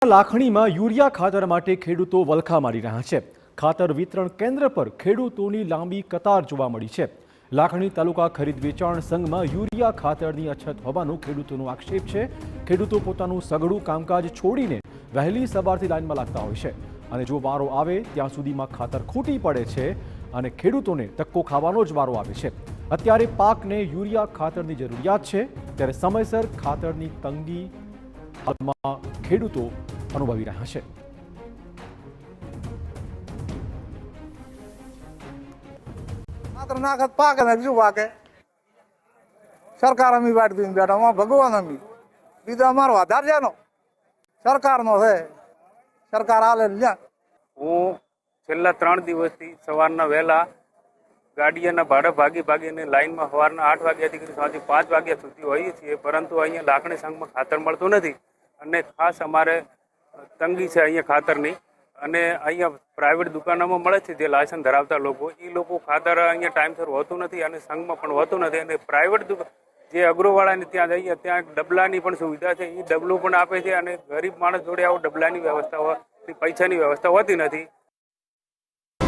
લાખણીમાં urea ખાતર માટે ખેડૂતો વલખા મારી રહ્યા છે। ખાતર વિતરણ કેન્દ્ર પર ખેડૂતોની લાંબી કતાર જોવા મળી છે। લાખણી તાલુકા ખરીદ વેચાણ સંઘમાં યુરિયા ખાતરની અછત હોવાનો ખેડૂતોનો આક્ષેપ છે। ખેડૂતો પોતાનું સઘળું કામકાજ છોડીને વહેલી સવારથી લાઇનમાં લાગતા હોય છે અને જો વારો આવે ત્યાં સુધીમાં ખાતર ખૂટી પડે છે અને ખેડૂતોને ધક્કો ખાવાનો જ વારો આવે છે। અત્યારે પાકને યુરિયા ખાતરની જરૂરિયાત છે, ત્યારે સમયસર ખાતરની તંગી હાલમાં ખેડૂતો અનુભવી રહ્યા છે। નાખત પાકે ને શું પાકે સરકાર અમી વાટ દઈને બેઠા ભગવાન અમી બીજો અમારો આધાર છે નો સરકારનો છે। સરકાર આલે લ્યા હું છેલ્લા 3 દિવસથી સવારના વહેલા ગાડીઓના ભાડા ભાગીને લાઈનમાં સવારના 8 વાગ્યાથી સાંજે 5 વાગ્યા સુધી હોઈએ છીએ, પરંતુ અહીંયા લાખણી સંઘમાં ખાતર મળતું નથી અને ખાસ અમારે તંગી છે અહીંયા ખાતરની। અને અહીંયા પ્રાઇવેટ દુકાનોમાં મળે છે જે લાયસન્સ ધરાવતા લોકો, એ લોકો ખાતર અહીંયા ટાઈમસર હોતું નથી અને સંઘમાં પણ હોતું નથી। અને પ્રાઇવેટ જે અગ્રોવાળાને ત્યાં જઈએ ત્યાં ડબલાની પણ સુવિધા છે, એ ડબલું પણ આપે છે અને ગરીબ માણસ જોડે આવો ડબલાની વ્યવસ્થા પૈસાની વ્યવસ્થા હોતી નથી।